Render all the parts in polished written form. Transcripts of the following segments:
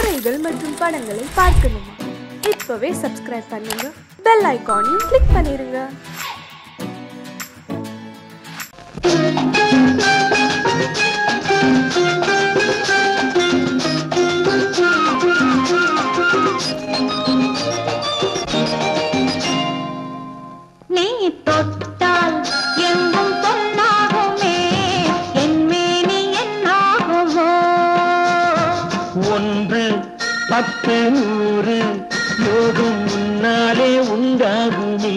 கதைகள் மற்றும் படங்களை பார்க்கணுமா? இப்பவே சப்ஸ்கிரைப் பண்ணுங்க, பெல் ஐகானையும் கிளிக் பண்ணிருங்க. பத்து நூறு யோகம் முன்னாலே உண்டாகுமே,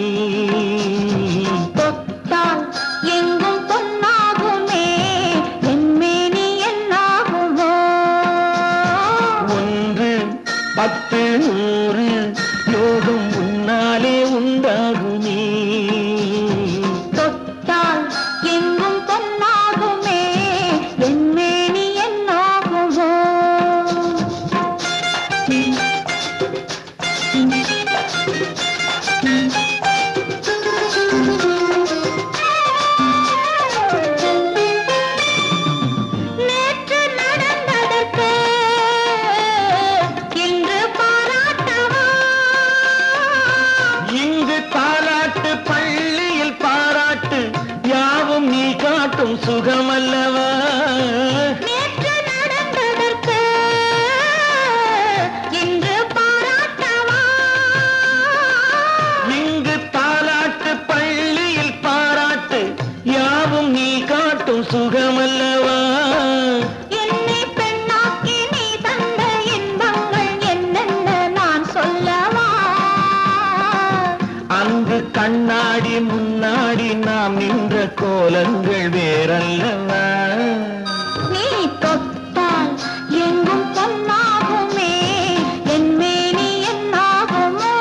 தொட்டால் எங்கும் பொன்னாகுமே, என்மேனி என்னாகுமோ. ஒன்று பத்து நூறு யோகம் முன்னாலே உண்டாகுமே, தொட்டால் எங்கும் பொன்னாகுமே, என்மேனி என்னாகுமோ. சுகமல்லவா நேற்று நடந்ததற்கு இன்று பாராட்டவா, இங்கு தாலாட்டு பள்ளியில் பாராட்டு யாவும் நீ காட்டும் சுகமல்லவா. என்னை பெண்ணாக்கி நீ தந்த இன்பங்கள் என்னென்ன நான் சொல்லவா. அங்கு கண்ணாடி முன்னாடி நாம் நின்ற கோலங்கள் வேறல்லவா. நீ தொட்டால் எங்கும் பொன்னாகுமே, என்மேனி என்னாகுமோ.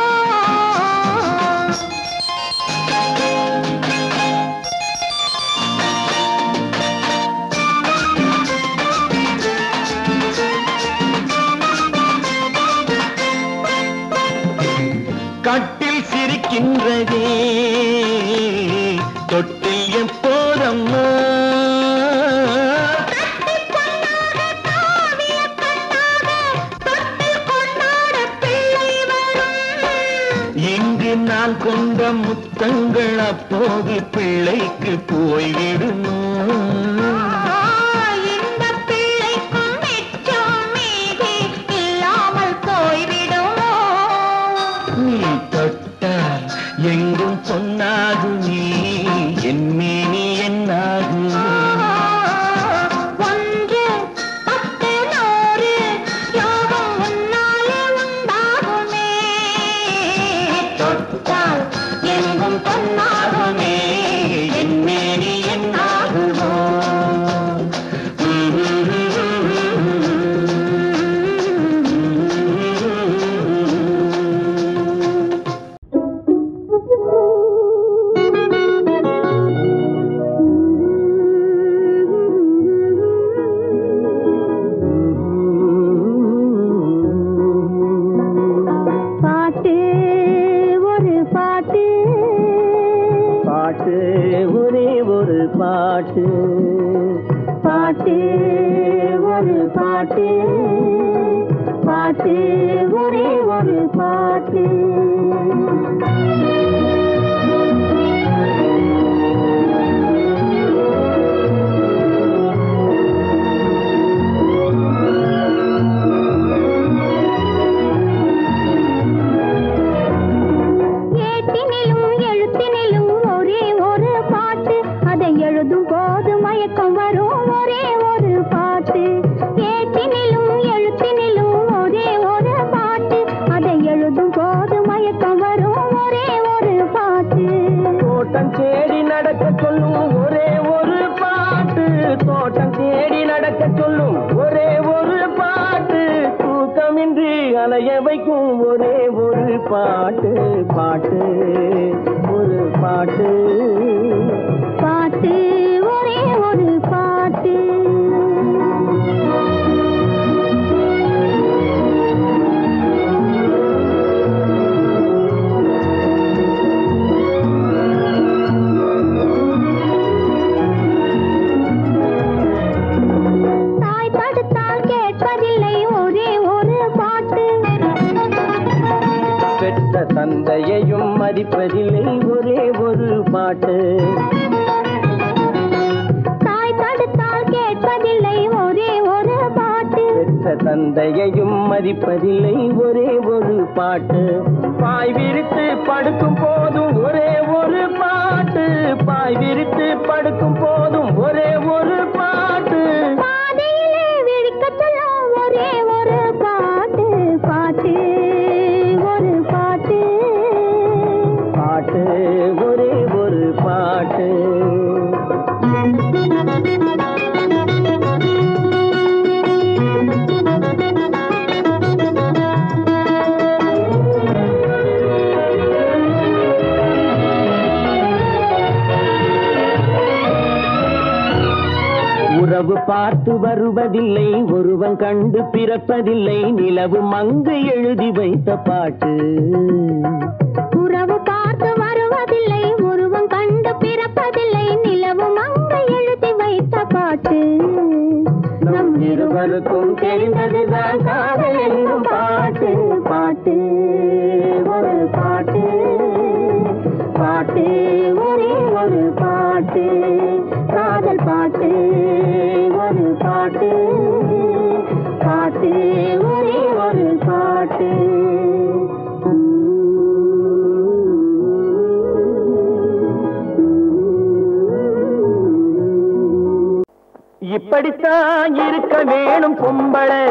கட்டில் சிரிக்கின்றதே தொட்டில் எப்போதம்மா, இங்கு நான் கொண்ட முத்தங்கள் அப்போது பிள்ளைக்கு போய்விடுமோ. இந்த பிள்ளைக்கும் மிச்சம் மீதி இல்லாமல் போய்விடுமோ. நீ தொட்டால் எங்கும் பொன்னாகுமே, என்மேனி என்னாகும். ஒன்று பத்து நூறு யோகம் முன்னாலே உண்டாகுமே, தொட்டால் எங்கும் பொன்னாகுமே, என்மேனி என்னாகுமோ. பாட்டு பாட்டு ஒரு பாட்டு, பாட்டு ஒரே ஒரு பாட்டு. ஏட்டினிலும் எழுத்தினிலும் ஒரே ஒரு பாட்டு, அதை எழுதும் போது மயக்கம் வரும் ஒரே ஒரு பாட்டு. ஏட்டினிலும் எழுத்தினிலும் ஒரே ஒரு பாட்டு, அதை எழுதும் போது மயக்கம் வரும் ஒரே ஒரு பாட்டு. தோட்டம் தேடி நடக்க சொல்லும் ஒரே ஒரு பாட்டு, தோட்டம் தேடி நடக்க சொல்லும் ஒரே ஒரு பாட்டு. தூக்கமின்றி அலைய வைக்கும் ஒரே ஒரு பாட்டு, பாட்டு ஒரு பாட்டு, பாட்டு ஒரே ஒரு பாட்டு. தாய் தடுத்தால் கேட்பதில்லை ஒரே ஒரு பாட்டு. பெற்ற தந்தையையும் மதிப்பதில்லை ஒரே ஒரு பாட்டு. தாய் தடுத்தால் கேட்பதில்லை ஒரே ஒரு பாட்டு. பெற்ற தந்தையையும் மதிப்பதில்லை ஒரே ஒரு பாட்டு. பாய் விரித்து படுக்கும் போதும் ஒரே ஒரு பாட்டு. பாய் விரித்து படுக்கும் போதும் ஒரே ஒரு பாட்டு. பாதையிலே விழிக்க சொல்லும் ஒரே ஒரு பாட்டு. பாட்டு ஒரு பாட்டு. பாட்டு ஒரே ஒரு பாட்டு. உறவு பார்த்து வருவதில்லை ஒருவன் கண்டு பிறப்பதில்லை நிலவு மங்கு எழுதி வைத்த பாட்டு. உறவு பார்த்து வருவதில்லை ஒருவன் கண்டு பிறப்பதில்லை நிலவு மங்கு எழுதி வைத்த பாட்டு. நம் இருவருக்கும் தெரிந்ததுதான் காதல் என்னும் பாட்டு. பாட்டு ஒரு பாட்டு. பாட்டு ஒரே ஒரு பாட்டு. காதல் பாட்டு ஒரு பாட்டு. பாட்டு ஒரே ஒரு பாட்டு. இப்படித்தான் இருக்க வேணும் பொம்பளை.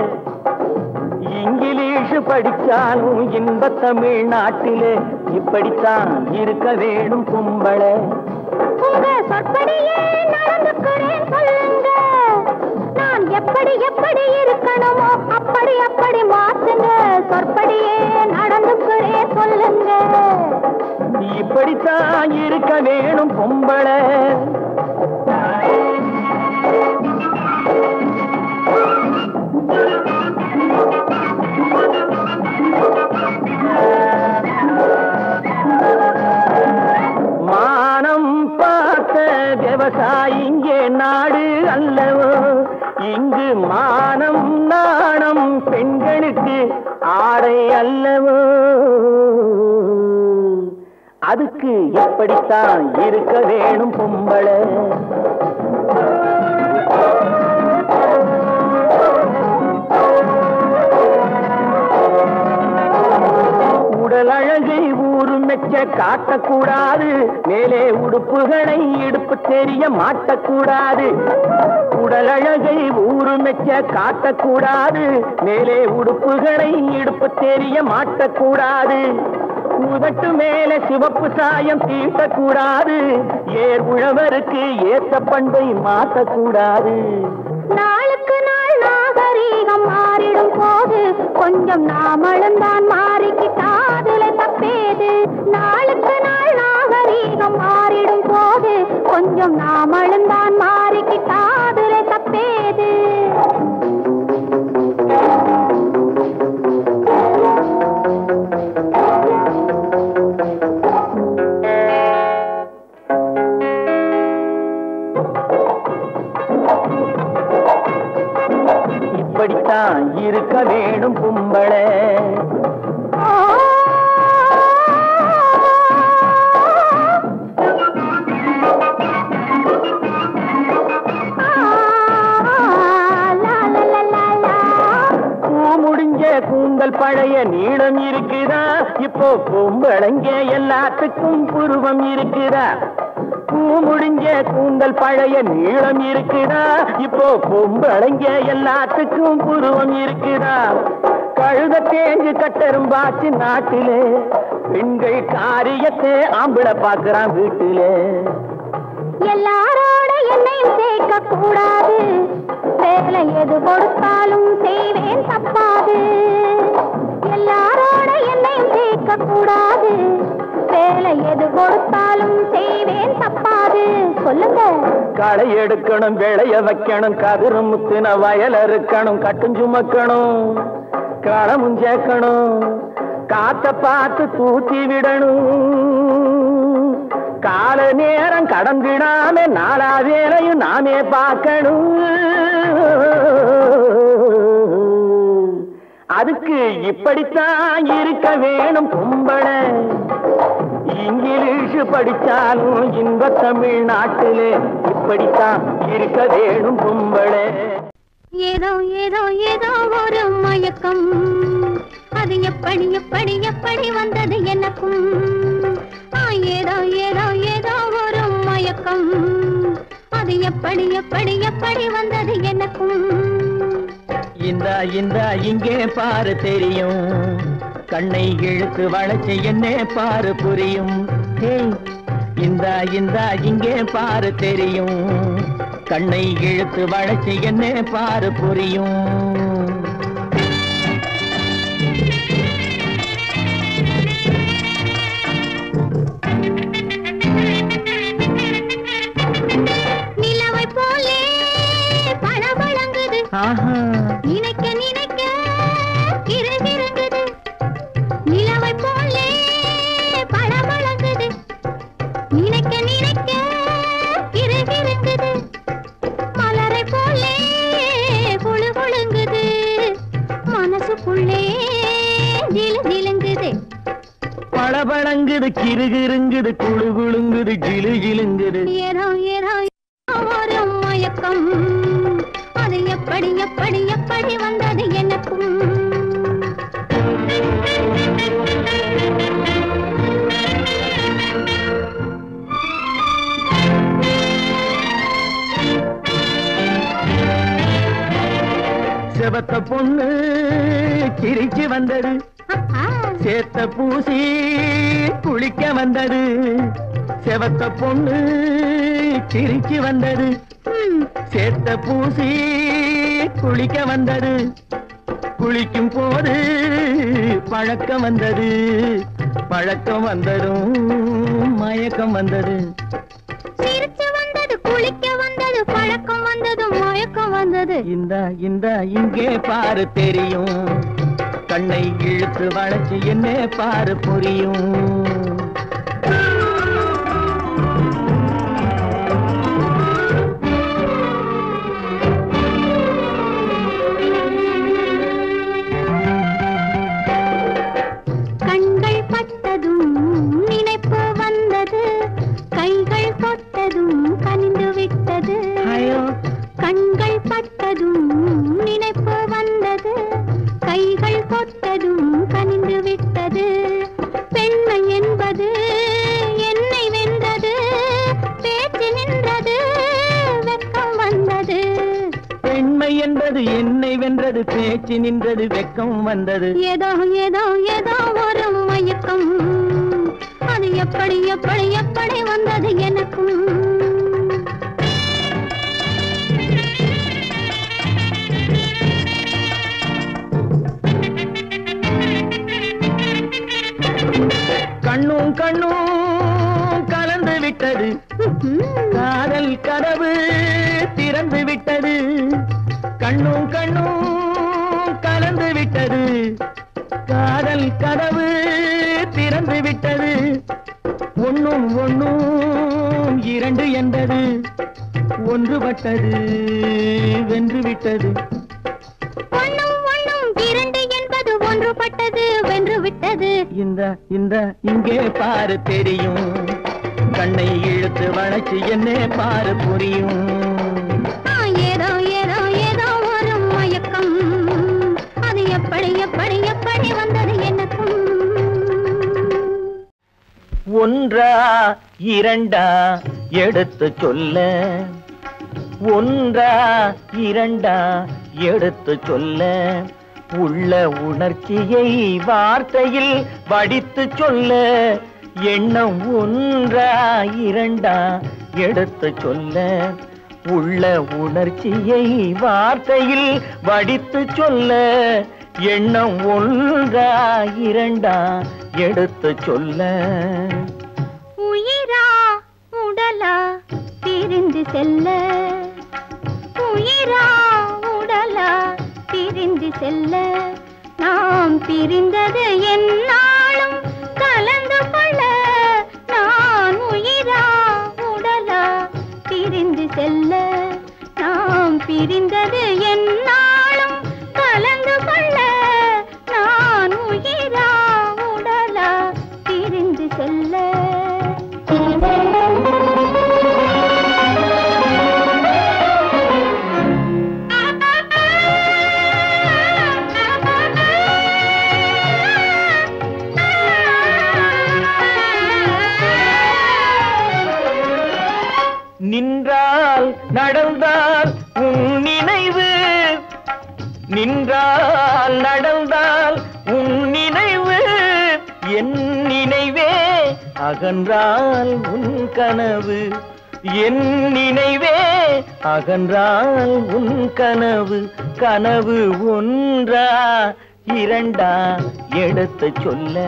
இங்கிலீஷ் படிச்சாலும் இன்ப தமிழ்நாட்டிலே இப்படித்தான் இருக்க வேணும் பொம்பளை. உங்க சொற்படியே நடந்துக்கிறேன் சொல்லுங்க. நான் எப்படி எப்படி இருக்கணுமோ அப்படி அப்படி மாத்துங்க. சொற்படியே நடந்துக்கிறேன் சொல்லுங்க. இப்படித்தான் இருக்க வேணும் பொம்பளை. மானம் பார்த்த விவசாயி இங்கே நாடு அல்லவோ. இங்கு மானம் நாணம் பெண்களுக்கு ஆடை அல்லவோ. அதுக்கு எப்படித்தான் இருக்க வேணும் பொம்பளை. உடல் அழகை ஊரு மெச்ச காட்டக்கூடாது. மேலே உடுப்புகளை இடுப்பு தெரிய மாட்டக்கூடாது. உடல் அழகை ஊரு மெச்ச காட்டக்கூடாது. மேலே உடுப்புகளை இடுப்பு தெரிய மாட்டக்கூடாது. உதட்டு மேல சிவப்பு சாயம் தீட்டக்கூடாது. ஏர் உழவருக்கு ஏத்த பண்பை மாற்றக்கூடாது. நாளுக்கு நாள் நாகரீகம் மாறிடும் போது கொஞ்சம் நாமளும் தான் மாறிக்கிட்டாதுல தப்பேது. நாளுக்கு நாள் நாகரீகம் மாறிடும் போது கொஞ்சம் நாமளும் தான் மாறிக்கிட்டாதுல தப்பேது. இப்படித்தான் இருக்க வேணும் பொம்பளை. முடிஞ்ச கூந்தல் பழைய நீளம் இருக்குதா. இப்போ பொம்பளைங்க எல்லாத்துக்கும் புருவம் இருக்குதா. பூ முடிஞ்ச கூந்தல் பழைய நீளம் இருக்குதா. இப்போ பொம்பளைங்க எல்லாத்துக்கும் புருவம் இருக்குதா. கழுத தேஞ்சு கட்டரும்பாச்சு நாட்டிலே. பெண்கள் காரியத்தை ஆம்பளை பாக்குறான் வீட்டிலே. எல்லாரோட என்னையும் சேர்க்க கூடாது. வேலை எது கொடுத்தாலும் செய்வேன் தப்பாது. எல்லாரோட என்னையும் சேர்க்க கூடாது. வேலை எது கொடுத்தாலும் செய்வேன் தப்பாது. சொல்லுங்க. களை எடுக்கணும், விளைய வைக்கணும், கதிரு முத்தின வயல் இருக்கணும், கட்டும் சுமக்கணும், களமும் சேர்க்கணும், காத்த பார்த்து தூத்தி விடணும். கால நேரம் கடந்திடாம நாளா வேலையும் நாமே பார்க்கணும். அதுக்கு இப்படித்தான் இருக்க வேணும் பொம்பளை. இங்கிலீஷ் படிச்சாலும் இன்ப தமிழ்நாட்டிலே இப்படித்தான் இருக்க வேணும் பொம்பளை. ஏதோ ஏதோ ஏதோ ஒரு மயக்கம், அது எப்படி எப்படி எப்படி வந்தது எனக்கும். ஏதோ ஏதோ ஏதோ ஒரு மயக்கம், அது எப்படி எப்படி எப்படி வந்தது எனக்கும். இந்த இங்கே பாரு தெரியும், கண்ணை இழுத்து வளைச்சு என்ன பாரு புரியும். இந்த இங்கே பாரு தெரியும், கண்ணை இழுத்து வளைச்சு என்ன பாரு புரியும். நிலவை போலே பழபழங்குது, நினைக்க நினைக்க கிறுகிறுங்குது. நிலவை போலே பழபழங்குது, நினைக்க நினைக்க கிறுகிறுங்குது. மலரை போலே குழு குழுங்குது, மனசுக்குள்ளே ஜிலு ஜிலுங்குது. பழபழங்குது கிறுகிறுங்குது குழு குழுங்குது ஜிலு ஜிலுங்குது. ஏதோ ஏதோ ஒரு மயக்கம், அது எப்படி எப்படி எப்படி வந்தது எனக்கும். செவத்த பொண்ணு சிரிச்சு வந்தது, சேத்த பூசி குளிக்க வந்தது. செவத்த பொண்ணு சிரிச்சு வந்தது, சேத்த பூசி குளிக்க வந்தது. குளிக்கும் போது பழக்கம் வந்தது, பழக்கம் வந்ததும் மயக்கம் வந்தது. சிரிச்சு வந்தது, குளிக்க வந்தது, பழக்கம் வந்தது, மயக்கம் வந்தது. இந்த இங்கே பாரு தெரியும், கண்ணை இழுத்து வளைச்சு என்ன பாரு புரியும். கண்கள் பட்டதும் நினைப்பு வந்தது, கைகள் தொட்டதும் கனிந்து விட்டது. கண்கள் பட்டதும் நினைப்பு வந்தது, கைகள் தொட்டதும் கனிந்து விட்டது. பெண்மை என்பது என்னை வென்றது, பேச்சு நின்றது, வெட்கம் வந்தது. பெண்மை என்பது என்னை வென்றது, பேச்சு நின்றது, வெட்கம் வந்தது. ஏதோ ஏதோ ஏதோ ஒரு மயக்கம், அது எப்படி எப்படி எப்படி வந்தது எனக்கும். கண்ணும் கண்ணும் கலந்து விட்டது, காதல் கதவு திறந்து விட்டது. கண்ணும் கண்ணும் கலந்து விட்டது, காதல் கதவு திறந்து விட்டது. ஒன்னும் ஒன்னும் இரண்டு என்பது ஒன்றுபட்டது, வென்று விட்டது. ஒன்னும் ஒன்னும் இரண்டு என்பது ஒன்றுபட்டது, வென்று விட்டது. இந்த இங்கே பாரு தெரியும், கண்ணை இழுத்து வளைச்சு என்ன பாரு புரியும். ஏதோ ஏதோ ஏதோ ஒரு மயக்கம், அது எப்படி எப்படி எப்படி வந்தது எனக்கும். ஒன்றா இரண்டா எடுத்து சொல்ல, ஒன்றா இரண்டா எடுத்து சொல்ல, உள்ள உணர்ச்சியை வார்த்தையில் வடித்து சொல்ல. எண்ணம் ஒன்றா இரண்டா எடுத்து சொல்ல, உள்ள உணர்ச்சியை வார்த்தையில் வடித்து சொல்ல. எண்ணம் ஒன்றா இரண்டா எடுத்து சொல்ல. உயிரா உடலா பிரிந்து செல்ல, உயிரா உடலா பிரிந்து செல்ல. நாம் பிரிந்தது என்னாலும் கலந்து கொள்ள. நான் உயிரா உடலா பிரிந்து செல்ல, நாம் பிரிந்தது என்னாலும் கலந்து கொள்ள. நடந்தால் உன் நினைவு, நின்றால் நடந்தால் உன் நினைவு, என் நினைவே அகன்றால் உன் கனவு, என் நினைவே அகன்றால் உன் கனவு. கனவு ஒன்றா இரண்டா எடுத்து சொல்ல.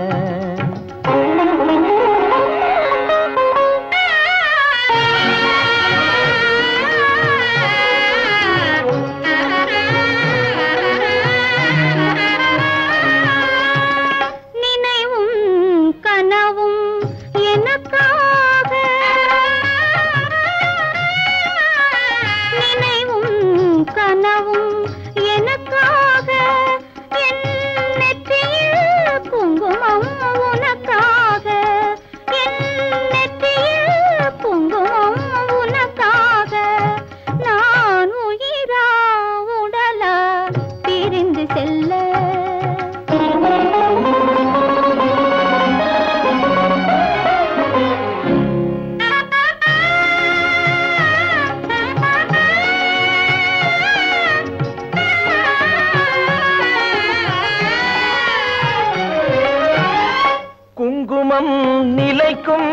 குங்குமம் நிலைக்கும்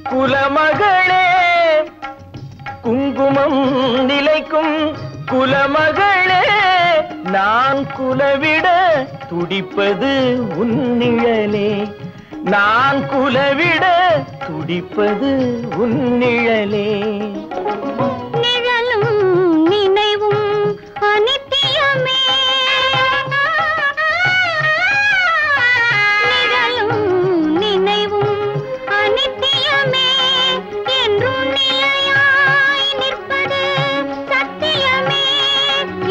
குலமகளே, குங்குமம் நிலைக்கும் குலமகளே, நான் குலவிட துடிப்பது உன் நிழலே, நான் குலவிட துடிப்பது உன் நிழலே. நிழலும் நினைவும் அனித்தியமே, நிழலும் நினைவும் அனித்தியமே, என்றும் நிலையாய் நிற்பது சத்தியமே,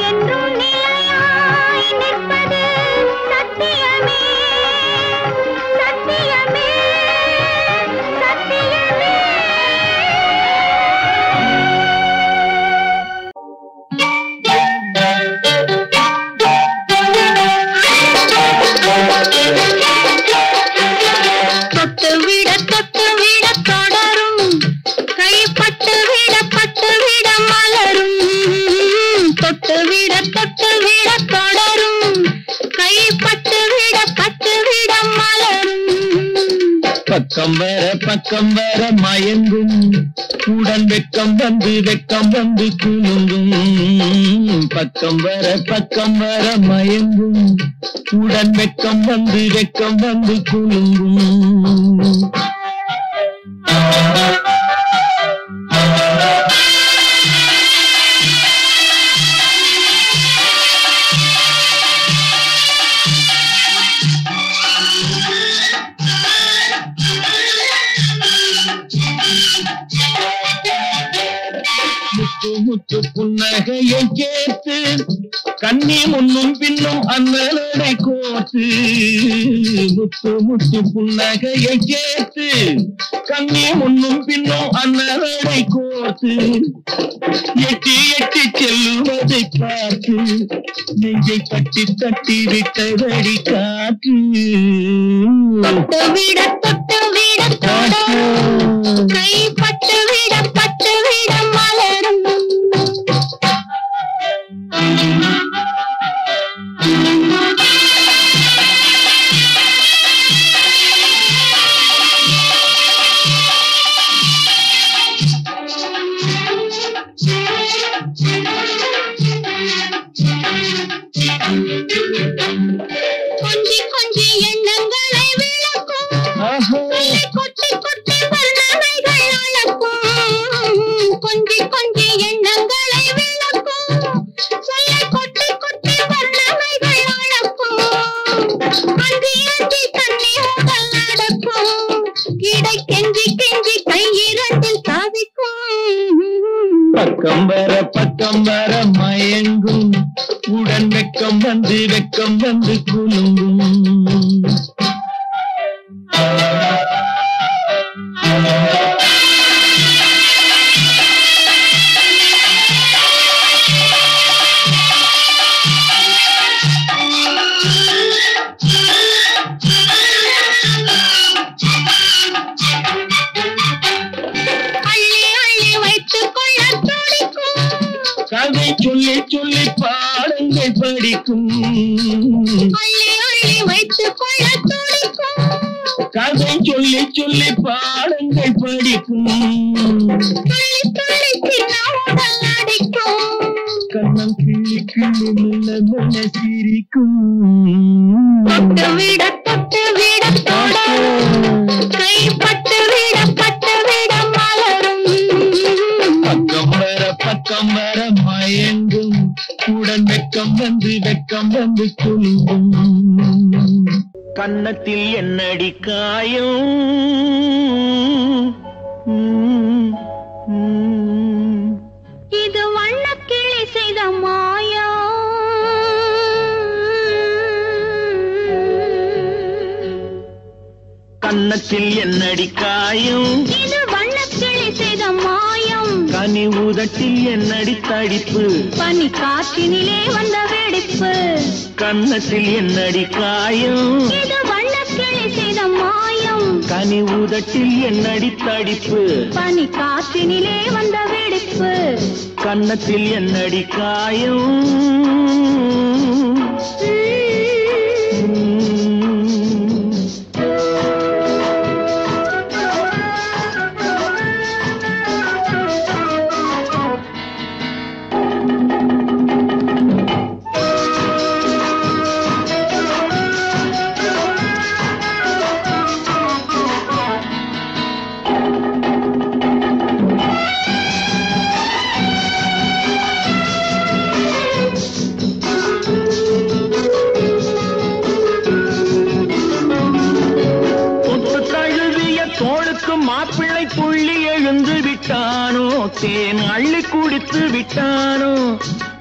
என்றும் நிலையாய் நிற்பது சத்தியமே, சத்தியமே, சத்தியமே. தொட்டுவிட தொடரும், கைப்பட்டு விட மலரும், தொட்டுவிட தொடரும், கைப்பட்டு விட மலரும். பக்கம் வர மயங்கும், உடன் வெக்கம் வந்து குலுங்கும். பக்கம் வர மயங்கும், உடன் வெக்கம் வந்து குலுங்கும். முத்து புன்னகையை கேட்டு கண்ணி முன்னும் பின்னும் அண்ணலடை கோத்து. முத்து புன்னகையை கேட்டு கண்ணி முன்னும் பின்னும் அண்ணலடை கோத்து. எட்டி செல்லுவதை பார்த்து நெஞ்சை தட்டி விட்டதடி காற்று. தொட்டுவிட தொடரும், கைப்பட்டு விட மலரும். கொஞ்சி எண்ணங்களை விளக்கும், கொட்டி வர்ணனைகள் அளக்கும். கொஞ்சி எண்ணங்களை விளக்கும், சொல்ல கொட்டி வர்ணனைகள் அளக்கும். அந்தி தண்ணி உடல் நடக்கும், இடை கெஞ்சி கையிரண்டில் தவிக்கும். பக்கம் வர மயங்கும், உடன் வெக்கம் வந்து குலுங்கும். அள்ளி வைத்துக் கொள்ள துடிக்கும், படிக்கும் வைத்துக் கொள்ள துடிக்கும் கதை சொல்லி சொல்லி பாடங்கள் படிக்கும் அடிக்கும் கண்ணம் கிள்ளி கிள்ளி மெல்ல மெல்ல சிரிக்கும் தொட்டு விட தொட கைப்பட்டு விட மலரும் பக்கம் வர மயங்கும் உடன் வெக்கம் வந்து குலுங்கும் கன்னத்தில் என்னடி காயம் இது வண்ணக்கிளி செய்த மாயம் கன்னத்தில் என்னடி காயம் இது வண்ணக்கிளி செய்த மாயம் கனி உதட்டில் என்னடி தடிப்பு பனி காற்றினிலே வந்த வெடிப்பு கன்னத்தில் என்னடி காயம் இது வண்ணக்கிளி செய்த மாயம் கனி உதட்டில் என்னடி தடிப்பு பனி காற்றினிலே வந்த வெடிப்பு கன்னத்தில் என்னடி காயம் மாப்பிள்ளை புள்ளி எழுந்து விட்டானோ தேன் அள்ளி குடித்து விட்டானோ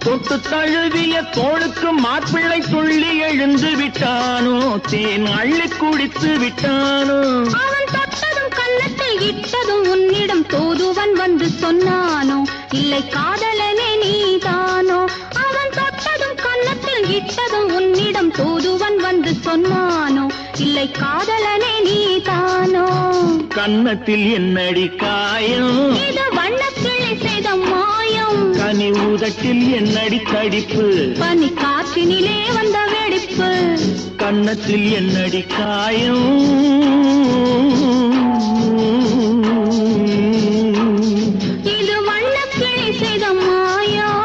தொட்டு தழுவிய தோளுக்கு மாப்பிள்ளை துள்ளி எழுந்து விட்டானோ தேன் அள்ளி குடித்து விட்டானோ அவன் தொட்டதும் கன்னத்தில் இட்டதும் உன்னிடம் தூதுவன் வந்து சொன்னானோ இல்லை காதலனே நீதானோ அவன் தொட்டதும் கன்னத்தில் இட்டதும் உன்னிடம் தூதுவன் வந்து சொன்னானோ இல்லை காதலனே நீதானோ கன்னத்தில் என்னடி காயம் இது வண்ணக்கிளி செய்த மாயம் கனி உதட்டில் என்னடி தடிப்பு பனி காற்றினிலே வந்த வெடிப்பு கன்னத்தில் என்னடி காயம் இது வண்ணக்கிளி செய்த மாயம்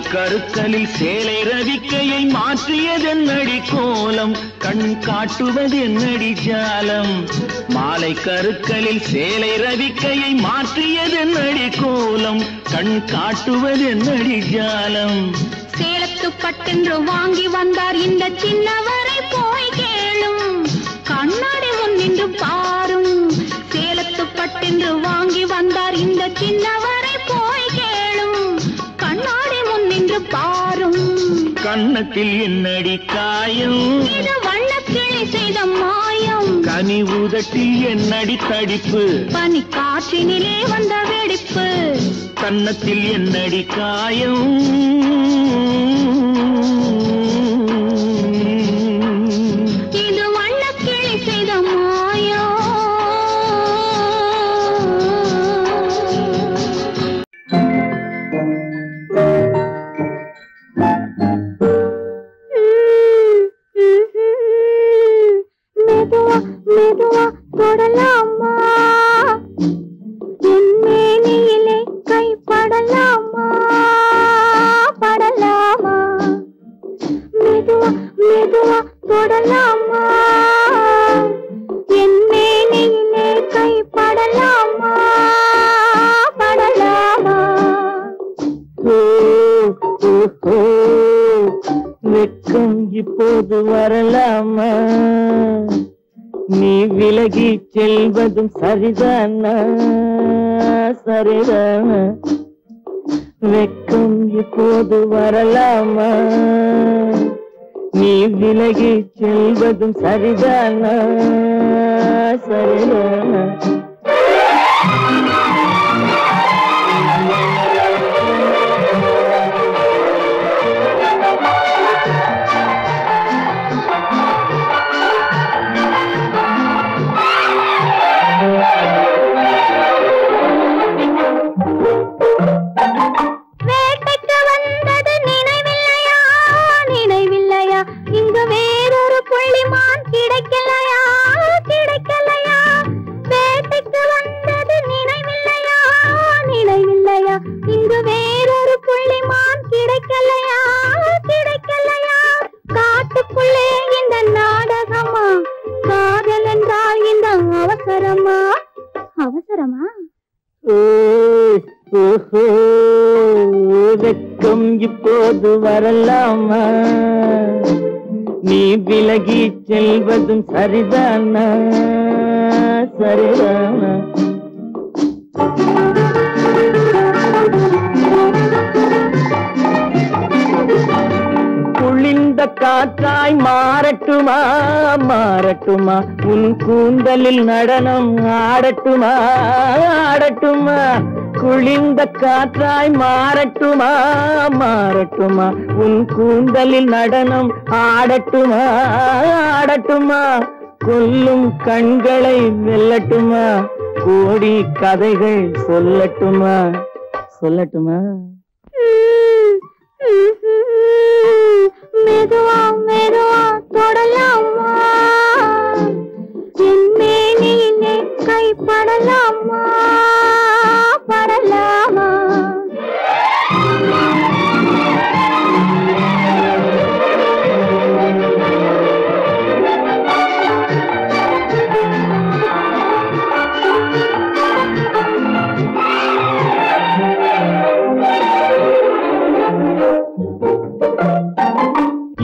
கருக்கலில் சேலை ரவிக்கையை மாற்றியதென்னடி கோலம் கண் காட்டுவதென்னடி ஜாலம் மாலை கருக்கலில் சேலை ரவிக்கையை மாற்றியதென்னடி கோலம் கண் காட்டுவதென்னடி ஜாலம் சேலத்து பட்டென்று வாங்கி வந்தார் இந்த சின்னவரை போய் கேளும் கண்ணாடி முன்னின்று பாரும் சேலத்து பட்டென்று வாங்கி வந்தார் இந்த சின்னவரை போய் கேளும் கண்ணாடி முன்னின்று பாரும் கன்னத்தில் என்னடி காயம் இது வண்ணக்கிளி செய்த மாயம் கனி உதட்டில் என்னடி தடிப்பு பனி காற்றினிலே வந்த வெடிப்பு கன்னத்தில் என்னடி காயம் இது வண்ணக்கிளி செய்த மாயம் மெதுவா தொடலாமா என் மேனியிலே கைப்படலாமா படலாமா மெதுவா தொடலாமா என் மேனியிலே கைப்படலாமா படலாமா வெட்கம் இப்போது வரலாமா நீ விலகி செல்வதும் சரிதானா சரிதானா வெட்கம் இப்போது வரலாமா நீ விலகி செல்வதும் சரிதானா சரிதானா ஓஹோ வெக்கம் இப்போது வரலாமா நீ விலகி செல்வதும் சரிதானா சரிதானா குளிர்ந்த காற்றாய் மாறட்டுமா மாறட்டுமா உன் கூந்தலில் நடனம் ஆடட்டுமா ஆடட்டுமா குளிர்ந்த காற்றாய் மாறட்டுமா மாறட்டுமா உன் கூந்தலில் நடனம் ஆடட்டுமா ஆடட்டுமா கொல்லும் கண்களை வெல்லட்டுமா கோடி கதைகள் சொல்லட்டுமா சொல்லட்டுமா மெதுவா மெதுவா தொடலாமா என் மேனியிலே கைப்படலாமா படலாமா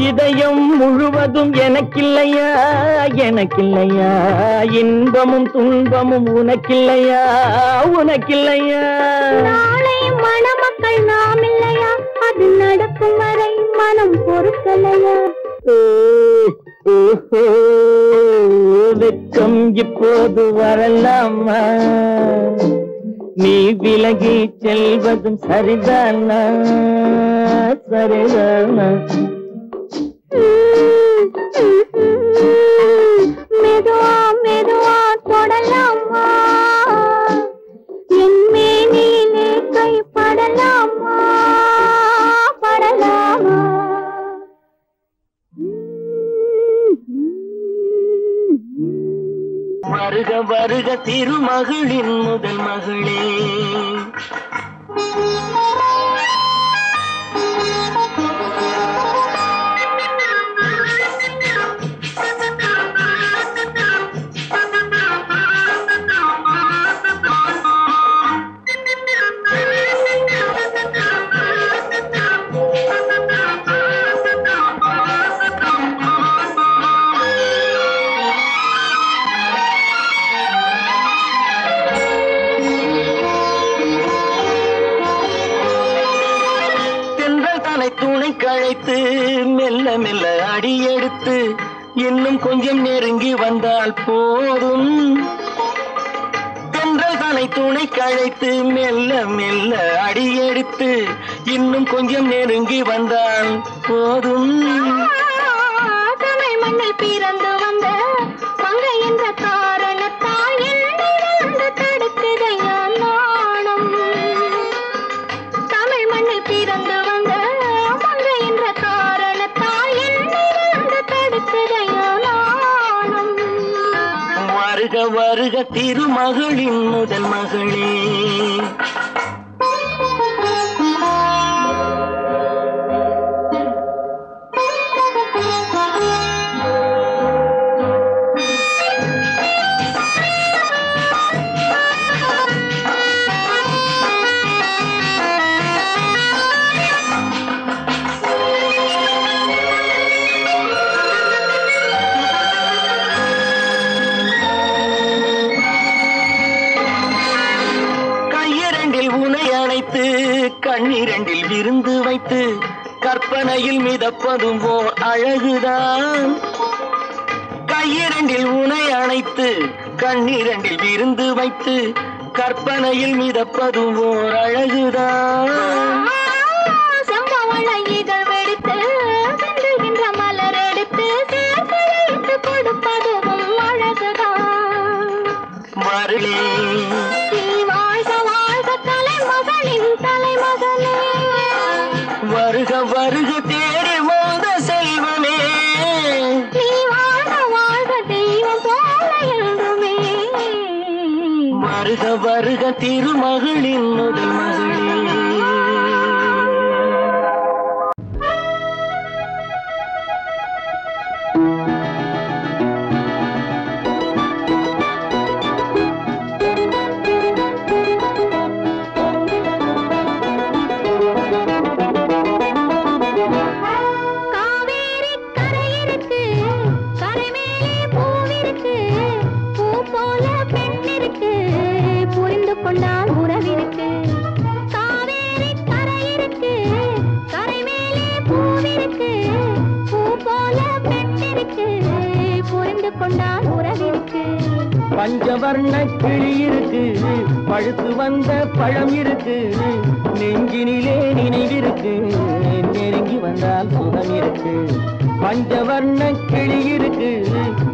இதயம் முழுவதும் எனக்கில்லையா எனக்கில்லையா இன்பமும் துன்பமும் உனக்கில்லையா உனக்கில்லையா நாளை மணமக்கள் நாம் இல்லையா அது நடக்கும் வரை மனம் பொறுக்கலையா வெக்கம் இப்போது வரலாமா நீ விலகி செல்வதும் சரிதானா சரிதானா மெதுவா மெதுவா தொடலாமா என் மேனியிலே கைப்படலாமா படலாமா வருக வருக திருமகளின் முதல் மகளே துணை கழைத்து மெல்ல மெல்ல அடியெடுத்து இன்னும் கொஞ்சம் நெருங்கி வந்தால் போதும் தென்றல் தனை துணை கழைத்து மெல்ல மெல்ல அடியெடுத்து இன்னும் கொஞ்சம் நெருங்கி வந்தால் போதும் தமிழ் மண்ணில் பிறந்து வந்த மங்கை என்ற காரணத்தால் என்னை வந்து தடுக்குதையா நாணம் தமிழ் மண்ணில் பிறந்து வந்த மங்கை என்ற காரணத்தால் என்னை வந்து தடுக்குதையா நாணம் வருக வருக திருமகளின் முதல் மகளே கண்ணிரண்டில் விருந்து வைத்து கற்பனையில் மிதப்பதும் ஓர் அழகுதான் கையிரண்டில் உனை அணைத்து கண்ணிரண்டில் விருந்து வைத்து கற்பனையில் மிதப்பதும் ஓர் அழகுதான் சம்பவள இதழ் வெடித்து சிந்துகின்ற மலர் எடுத்து சேர்த்து வைத்து கொடுப்பதும் அழகுதான் மருளே வருக வருக தேடி மோத செல்வமே நீ வாழ வாழ்க தெய்வம் போல என்றுமே வருக வருக திருமகளின் முதல் மகளே பஞ்சவர்ண கிளி இருக்கு, பழுத்து வந்த பழம் இருக்கு, நெஞ்சினிலே நினைவிருக்கு, நெருங்கி வந்தால் சுகம் இருக்கு. பஞ்சவர்ண கிளி இருக்கு,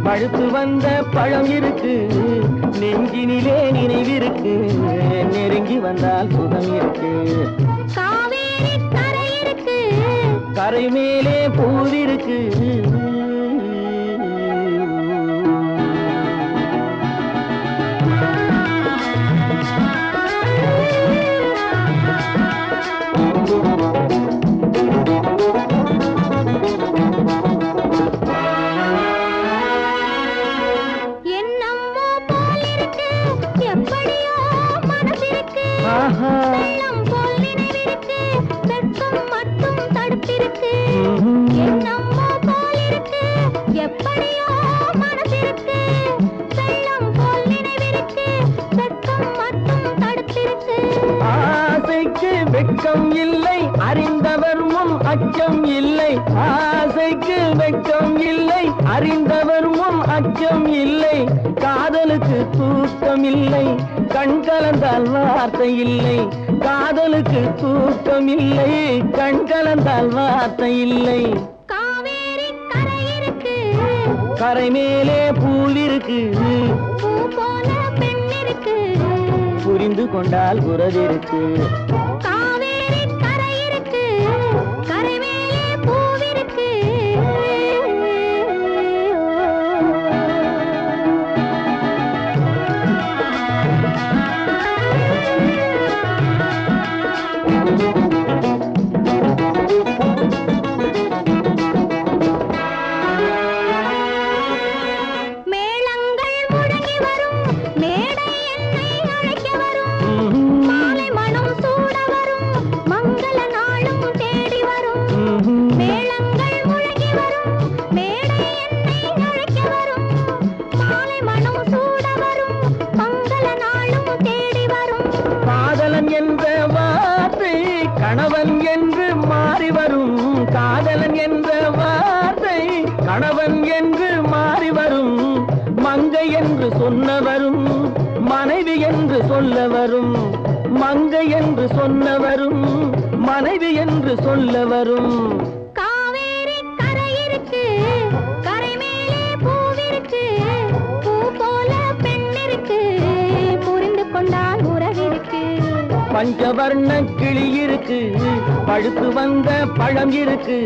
பழுத்து வந்த பழம் இருக்கு, நெஞ்சினிலே நினைவிருக்கு, நெருங்கி வந்தால் சுகம் இருக்கு. காவேரி கரை இருக்கு, கரை மேலே பூவிருக்கு, வெட்கம் இல்லை அறிந்தவர் முன் அச்சம் இல்லை. ஆசைக்கு வெட்கம் இல்லை அறிந்தவர் முன் அச்சம் இல்லை. காதலுக்கு தூக்கம் இல்லை கண் கலந்தால் வார்த்தை இல்லை. காதலுக்கு தூக்கம் இல்லை கண் கலந்தால் வார்த்தை இல்லை. காவேரி கரை இருக்கு, கரை மேலே பூல் இருக்கு, பூ போல பெண் இருக்கு, புரிந்து கொண்டால் உறவிருக்கு. காவேரி கரை இருக்கு, கரை மேலே பூவிருக்கு. மேளங்கள் முழங்கி வரும், மேடை என்னை அழைக்க வரும், மாலை மனம் சூட வரும், மங்கள நாளும் தேடி வரும். மேளங்கள் முழங்கி வரும், மேடை என்னை அழைக்க வரும், மாலை மனம் சூட வரும், மங்கள நாளும் தேடி வரும். காதலன் என்ற வார்த்தை கணவன் என்று மாறி வரும். காதலன் என்ற வார்த்தை கணவன் என்று மாறி வரும். மங்கை என்று சொன்னவரும் மனைவி என்று சொல்ல வரும். மங்கை என்று சொன்னவரும் மனைவி என்று சொல்ல வரும். காவேரி கரை இருக்கு, கரை மேலே பூவிருக்கு, பூ போல பெண் இருக்கு, புரிந்து கொண்டால் உறவிருக்கு. பஞ்சவர்ண கிளி இருக்கு, பழுத்து வந்த பழம் இருக்கு,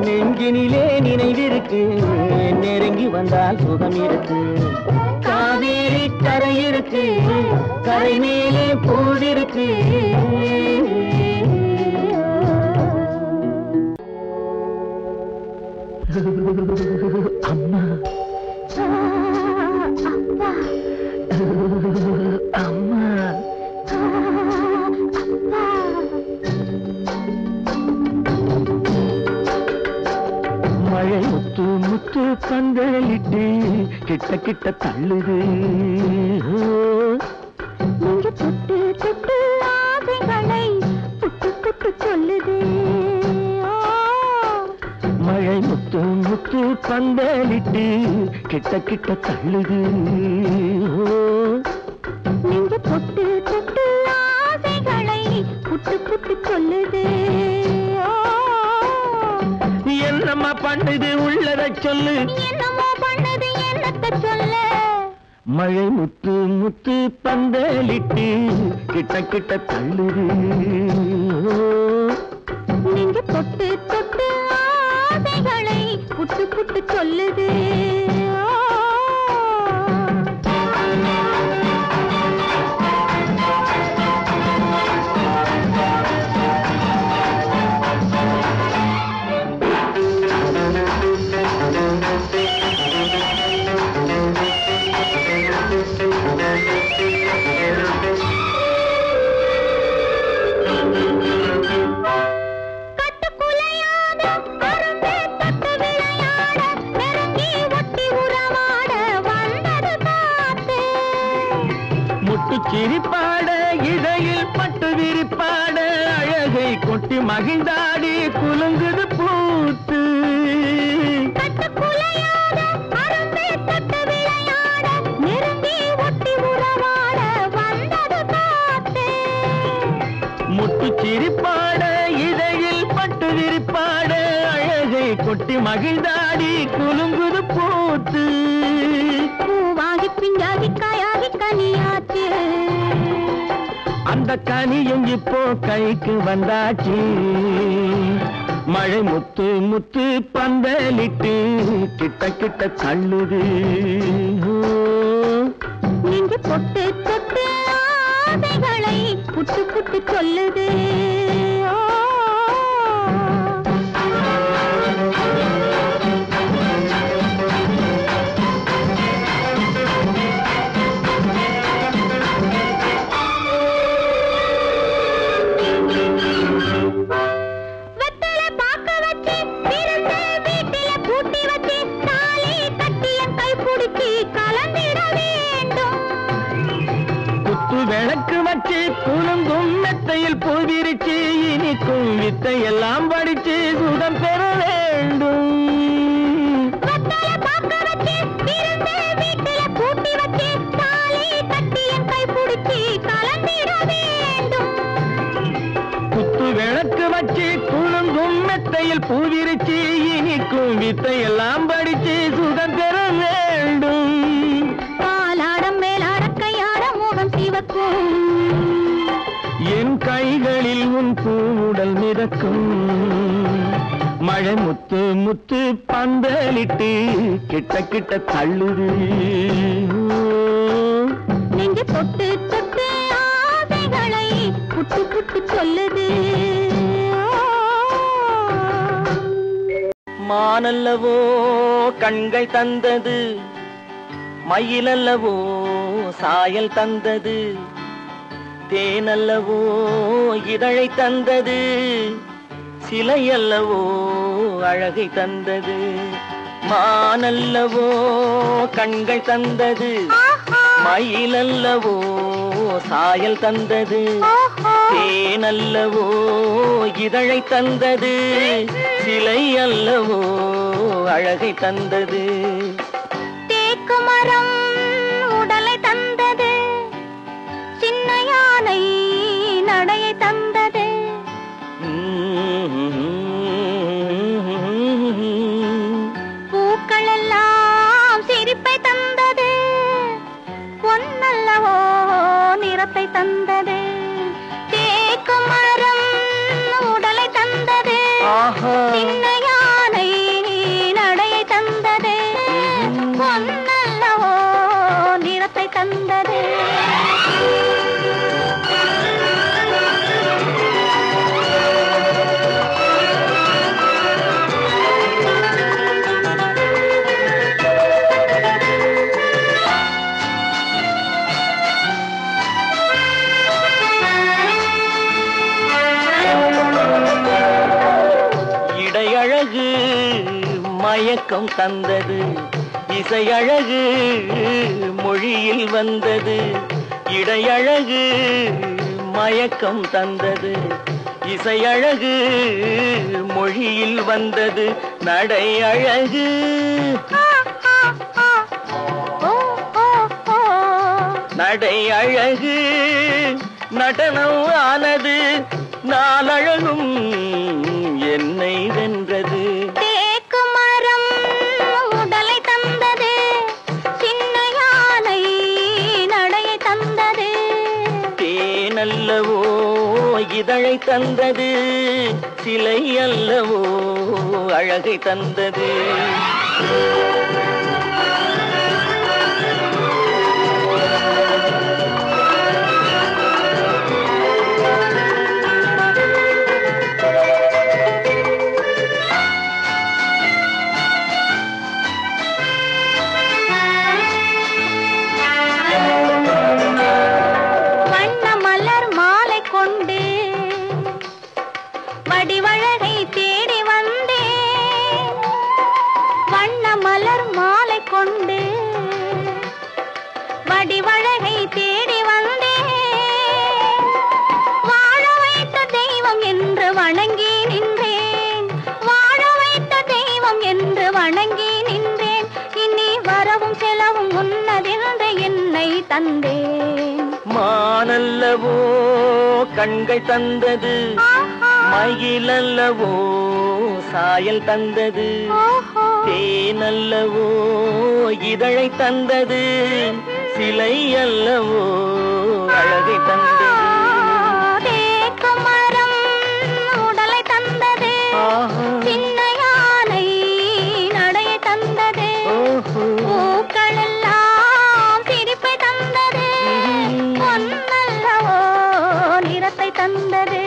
நெஞ்சினிலே நினைவிருக்கு, நெருங்கி வந்தால் சுகம் இருக்கு. காவேரி கரை இருக்கு, கரை மேலே பூவிருக்கு. அம்மா அப்பா, அம்மா மழை முத்து முத்து பந்தலிட்டு கிட்ட கிட்ட தள்ளுது. நீங்க தொட்டு தொட்டு ஆசைகளை புட்டு புட்டு சொல்லுது. மழை முத்து முத்து பந்தலிட்டு கிட்ட கிட்ட தள்ளுது. நீங்க தொட்டு தொட்டு ஆசைகளை புட்டு புட்டு சொல்லுது. என்னம்மா பண்ணுது உள்ளத சொல்லு. என்னமோ பண்ணது என்னத்த சொல்ல. மழை முத்து முத்து பந்தலிட்டு கிட்ட கிட்ட தள்ளுது. நீங்க தொட்டு தொட்டு ஆசைகளை புட்டு புட்டு சொல்லுது. சிரிப்பாட இடையில் பட்டு விரிப்பாட அழகை கொட்டி மகிழ்ந்தாடி குலுங்குது பூத்து. கட்டுக்குலையாத அரும்பே தொட்டு விளையாட நெருங்கி சிரிப்பாட இதழில் பட்டு விரிப்பாட அழகை கொட்டி மகிழ்ந்தாடி குலுங்குது பூத்து பூவாகி பிஞ்சாகி காயாகி கனியாச்சு அந்த கனியும் இப்போ கைக்கு வந்தாச்சு மழை முத்து முத்து பந்தலிட்டு கிட்ட கிட்ட தள்ளுது நீங்க பொட்டு தொட்டு ஆசைகளை புட்டு புட்டு சொல்லுது விளக்கு வச்சு குலுங்கும் மெத்தையில் பூவிரிச்சு இனிக்கும் வித்தையெல்லாம் படிச்சு சுகம் பெற வேண்டும் குத்து விளக்கு வச்சு குலுங்கும் மெத்தையில் பூவிரிச்சு இனிக்கும் வித்தையெல்லாம் படிச்சு சுகம் பெற வேண்டும் என் கைகளில் உன் பூவுடல் மிதக்கும் மழை முத்து முத்து பந்தலிட்டு கிட்ட கிட்ட தள்ளுது நீங்க தொட்டு தொட்டு ஆசைகளை புட்டு புட்டு சொல்லுது மானல்லவோ கண்கள் தந்தது மயிலல்லவோ சாயல் தந்தது தேனல்லவோ இதழை தந்தது சிலையல்லவோ அழகை தந்தது மானல்லவோ கண்கள் தந்தது மயிலல்லவோ சாயல் தந்தது தேனல்லவோ இதழை தந்தது சிலை அல்லவோ அழகை தந்தது மரம் உடலை தந்தது சின்ன யானை நடையை தந்தது பூக்கள் எல்லாம் சிரிப்பை தந்தது பொன்னல்லவோ நிறத்தை தந்தது தேக்கு மரம் உடலை தந்தது சின்ன யானை நடையை தந்தது பொன்னல்லவோ நிறத்தை தந்தது இடையழகு மயக்கம் தந்தது இசையழகு மொழியில் வந்தது இடையழகு மயக்கம் தந்தது இசையழகு மொழியில் வந்தது நடை அழகு நடை அழகு நடனம் ஆனது நாளழகும் என்னை வென்றது தேக்கு மரம் உடலை தந்தது சின்ன யானை நடையை தந்தது தேனல்லவோ இதழை தந்தது சிலை அல்லவோ அழகை தந்தது வடிவழகை தேடி வந்தேன் வண்ண மலர் மாலை கொண்டு வடிவழகை தேடி வந்தேன் வாழ வைத்த தெய்வம் என்று வணங்கி நின்றேன் வாழ வைத்த தெய்வம் என்று வணங்கி நின்றேன் இனி வரவும் செலவும் உன்னதென்று என்னை தந்தேன் மானல்லவோ கண்கள் தந்தது, மயிலல்லவோ சாயல் தந்தது, தேனல்லவோ இதழை தந்தது, சிலை அல்லவோ அழகை தந்தது. தேக்குமரம் உடலை தந்தது, சின்ன யானை நடையை தந்தது, பூக்கள் எல்லாம் சிரிப்பை தந்தது, பொன்னல்லவோ நிறத்தை தந்தது.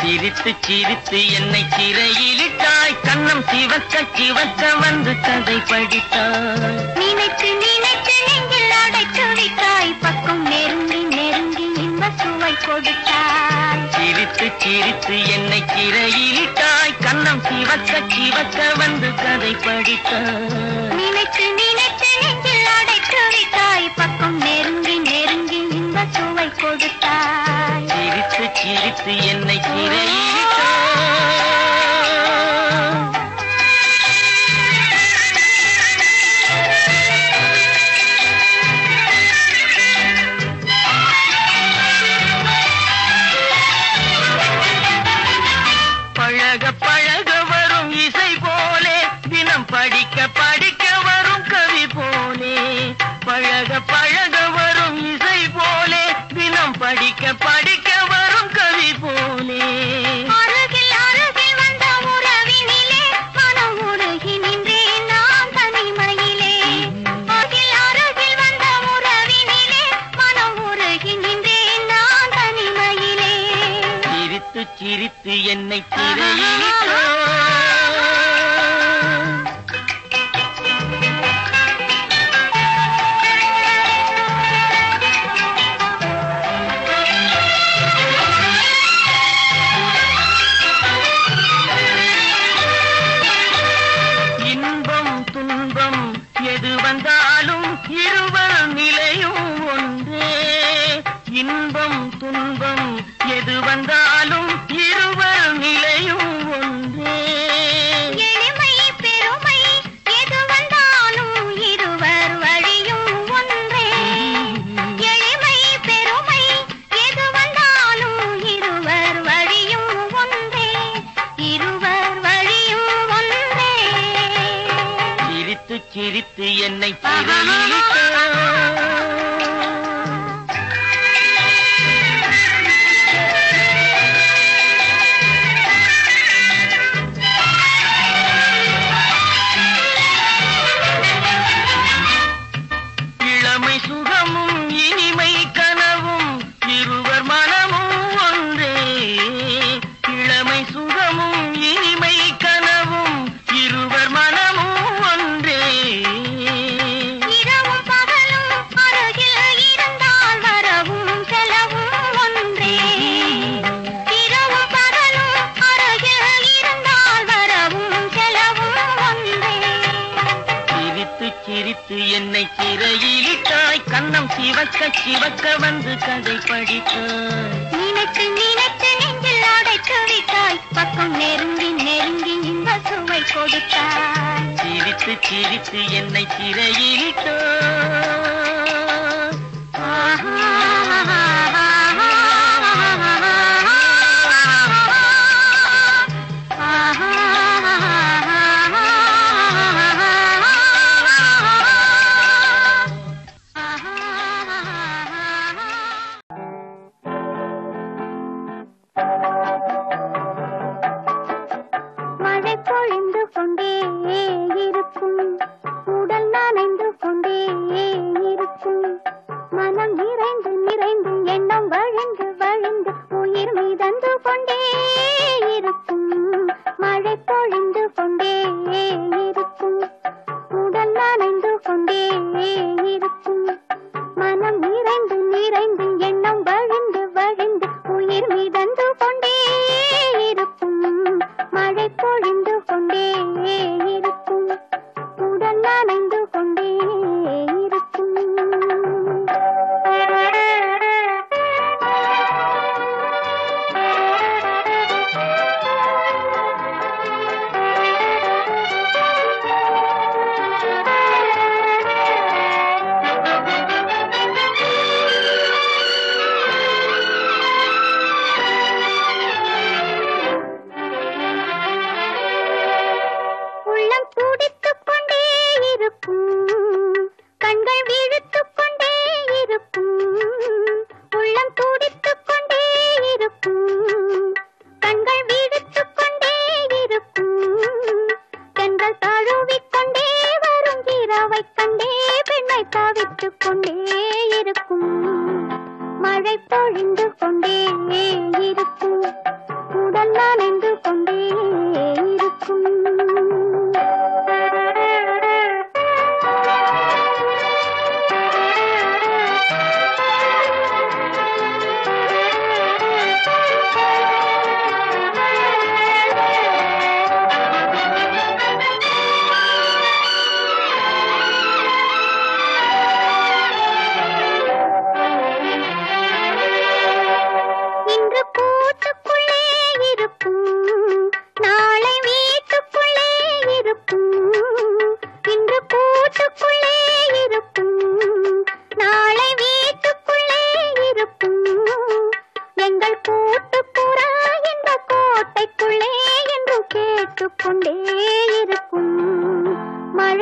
சிரித்து சிரித்து என்னை சிறையிலிட்டாய், கண்ணம் சிவக்க சிவக்க வந்து கதை படித்தாய். நினைத்து நினைத்து நெஞ்சில் அடைத்து விட்டாய், பக்கம் நெருங்கி நெருங்கி இன்ப சுவை கொடுத்தாய். சிரித்து சிரித்து என்னை சிறையிலிட்டாய், கண்ணம் சிவக்க சிவக்க வந்து கதை படித்தாய். நினைத்து நினைத்து நெஞ்சில் அடைத்து விட்டாய், பக்கம் நெருங்கி நெருங்கி இன்ப சுவை கொடுத்தாய். சிரித்து சிரித்து என்னை சிறையிலிட்டாய். பழக பழக வரும் இசை போலே, தினம் படிக்க படிக்க வரும் கவி போலே. பழக பழக வரும் இசை போலே, தினம் படிக்க படிக்க வரும் கவி போலே. அருகில் அருகில் வந்த உறவினிலே மனம் உருகி நின்றேன் நான் தனிமையிலே. அருகில் அருகில் வந்த உறவினிலே மனம் உருகி நின்றேன் நான் தனிமையிலே. சிரித்து சிரித்து என்னை சிறையிலிட்டாய். இன்பம் துன்பம் எது வந்தாலும் இருவர் நிலையும் ஒன்றே. இன்பம் துன்பம் எது வந்தாலும் இருவர் நிலையும் ஒன்றே. எளிமை பெருமை எது வந்தாலும் இருவர் வழியும் ஒன்றே. எளிமை பெருமை எது வந்தாலும் இருவர் வழியும் ஒன்றே. இருவர் வழியும் ஒன்றே. சிரித்து சிரித்து என்னை சிறையிலிட்டாய். இளமை சுகமும் இனிமை கனவும் இருவர் மனமும் ஒன்றே. இளமை சுகமும் இனிமை கனவும் இருவர் மனமும் ஒன்றே. இரவும் பகலும் அருகில் இருந்தால் வரவும் செலவும் ஒன்றே. இரவும் பகலும் அருகில் இருந்தால் வரவும் செலவும் ஒன்றே. சிரித்து சிரித்து என்னை சிறையிலிட்டாய், கண்ணம் சிவக்க சிவக்க வந்து கதை படித்தாய். நினைத்து நினைத்து நெஞ்சில் அடைத்து விட்டாய், பக்கம் நெருங்கி நெருங்கி இன்ப சுவை கொடுத்தாய். சிரித்து சிரித்து என்னை சிறையிலிட்டாய். மழை பொழிந்து கொண்டே இருக்கும், உடல் நனைந்து கொண்டே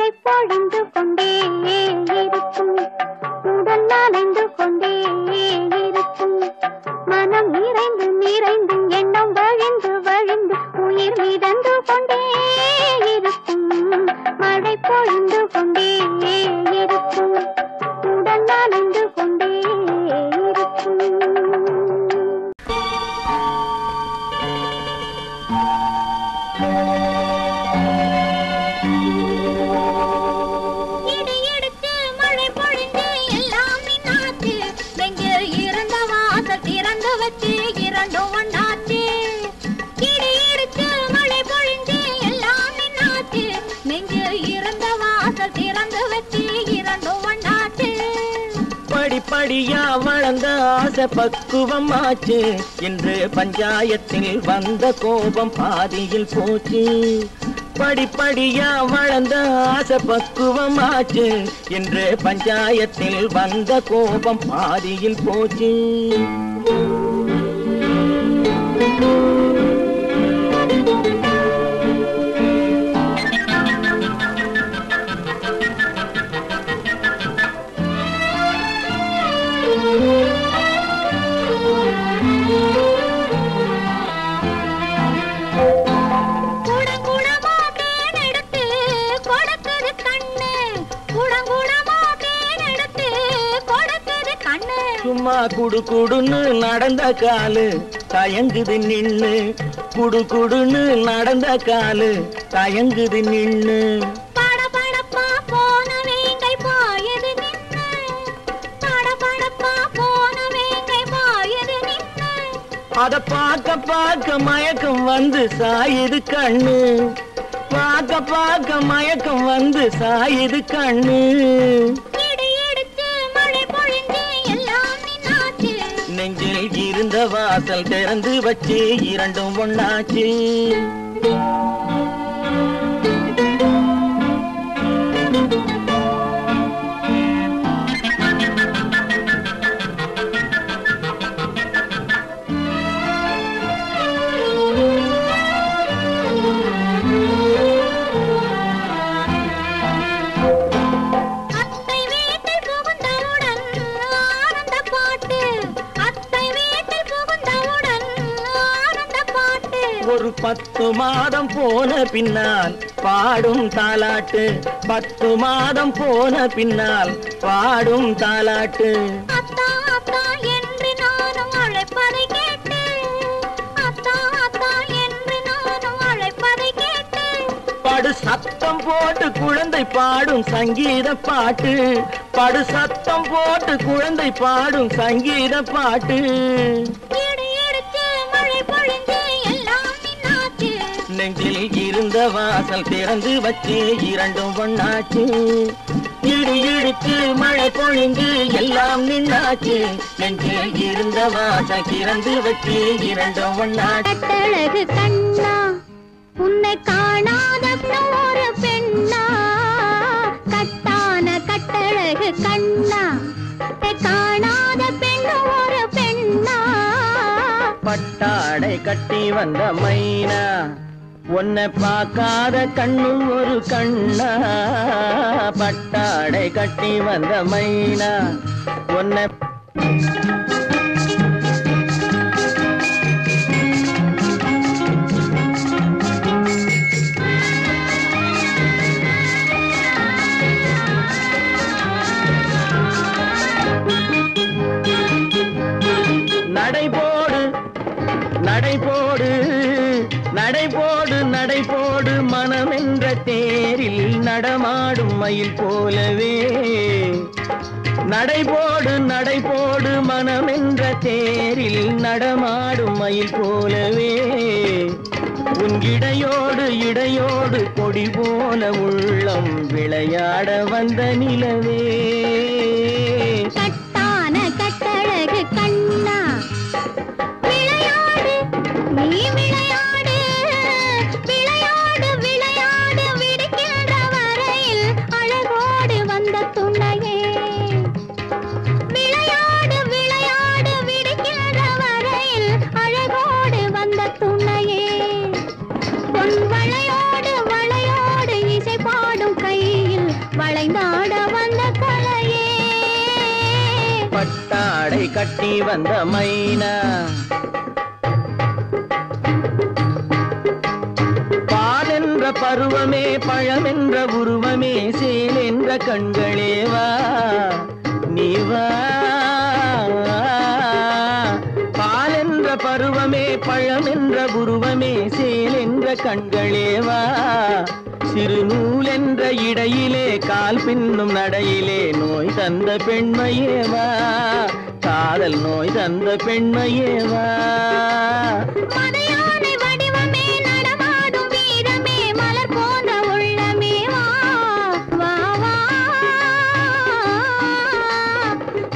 மழை பொழிந்து கொண்டே இருக்கும், உடல் நனைந்து கொண்டே இருக்கும், மனம் நிறைந்து நிறைந்து எண்ணம் வழிந்து வழிந்து உயிர் மிதந்து கொண்டே இருக்கும், மழை பொழிந்து கொண்டே இருக்கும், உடல் நனைந்து கொண்டே இருக்கும். படிப்படியா வளர்ந்த ஆசை பக்குவமாச்சு, இன்று பஞ்சாயத்தில் வந்த கோபம் பாதியில் போச்சு. படிப்படியா வளர்ந்த ஆசை பக்குவமாச்சு, இன்று பஞ்சாயத்தில் வந்த கோபம் பாதியில் போச்சு. சும்மா குடு குடுன்னு நடந்த காலு தயங்குது நின்னு, குடு குடுன்னு நடந்த காலு தயங்குது நின்னு. படபடப்பா போன வேங்கை பாயது நின்னு, படபடப்பா போன வேங்கை பாயது நின்னு. அத பார்க்க பார்க்க மயக்கம் வந்து சாயுது கண்ணு, பார்க்க பார்க்க மயக்கம் வந்து சாயுது கண்ணு. நெஞ்சில் இருந்த வாசல் திறந்து வச்சு இரண்டும் ஒண்ணாச்சு. ஒரு 10 மாதம் போன பின்னால் பாடும் தாலாட்டு, 10 மாதம் போன பின்னால் பாடும் தாலாட்டு. அத்தா அத்தா என்று நானும் அழைப்பதை கேட்டு, அத்தா அத்தா என்று நானும் அழைப்பதை கேட்டு. படு சத்தம் போட்டு குழந்தை பாடும் சங்கீத பாட்டு, படு சத்தம் போட்டு குழந்தை பாடும் சங்கீத பாட்டு. நெஞ்சில் இருந்த வாசல் திறந்து வச்சு இரண்டும் ஒண்ணாச்சு. இடி இடித்து மழை பொழிந்து எல்லாம் நின்னாச்சு, நெஞ்சில் இருந்த வாசல் திறந்து வச்சு இரண்டும் ஒண்ணாச்சு. கட்டழகு கண்ணா உன்னை காணாத ஒரு பெண்ணா, கட்டான கட்டழகு கண்ணா காணாத பெண் ஒரு பெண்ணா. பட்டாடை கட்டி வந்த மைனா, உன்னை பார்க்காத கண்ணும் ஒரு கண்ணா. பட்டாடை கட்டி வந்த மைனா உன்னை நடைபோடு நடைபோடு நடைபோடு நடைபோடு மனமென்ற தேரில் நடமாடும் மயில் போலவே. நடைபோடு நடைபோடு மனமென்ற தேரில் நடமாடும் மயில் போலவே. உன் இடையோடு இடையோடு கொடி போல உள்ளம் விளையாட வந்த நிலவே. கட்டான கட்டழகு கண்ணா விளையாடு நீ விளையாடு, விளையாடு விளையாடு விடுக்கின்ற வரையில் அழகோடு வந்த துணையே. விளையாடு விளையாடு விடுக்கின்ற வரையில் அழகோடு வந்த துணையே. பொன் வளையோடு வளையோடு இசை பாடும் கையில் வளைந்தாட வந்த கலையே பட்டாடை கட்டி வந்த மைனா பாலென்ற பருவமே பழமென்ற உருவமே சேல் என்ற கண்களே வா நீ வா பாலென்ற பருவமே பழமென்ற உருவமே சேல் என்ற கண்களே வா சிறு நூல் என்ற இடையிலே கால் பின்னும் நடையிலே நோய் தந்த பெண்மையே வா காதல் நோய் தந்த பெண்மையே வா மதையானை வடிவமே நடமாடும் வீரமே மலர் போன்ற உள்ளமே வா வா வா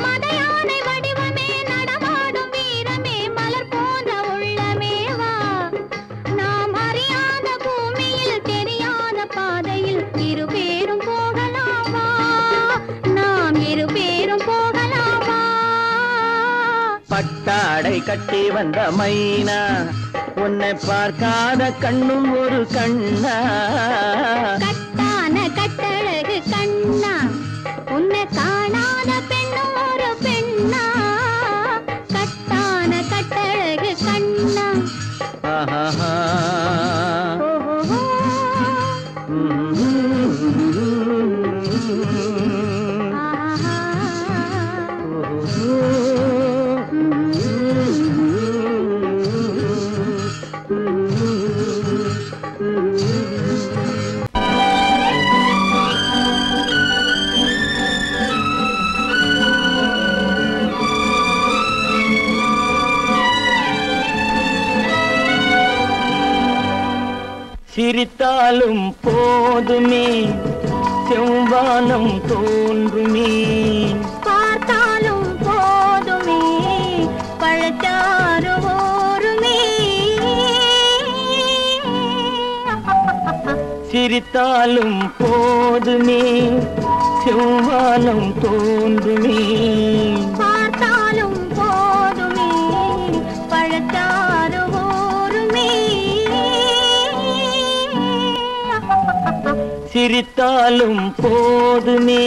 மதையானை வடிவமே நடமாடும் வீரமே மலர் போன்ற உள்ளமே வா நாம் அறியாத பூமியில் தெரியாத பாதையில் இருபேரும் போகலாமா நாம் இருபேரும் போகலாமா பட்டாடை கட்டி வந்த மைனா உன்னை பார்க்காத கண்ணும் ஒரு கண்ணா கட்டான கட்டழகு கண்ணா உன்னை காணாத பெண்ணும் ஒரு பெண்ணா கட்டான கட்டழகு கண்ணா ஆஹா ஓஹோ சிரித்தாலும் போதுமே செவ்வானம் தோன்றுமே பார்த்தாலும் போதுமே பழச்சாறு ஓருமே சிரித்தாலும் போதுமே செவ்வானம் தோன்றுமே பார்த்தாலும் போதுமே பழச்சாறு ஓருமே சிரித்தாலும் போதுமே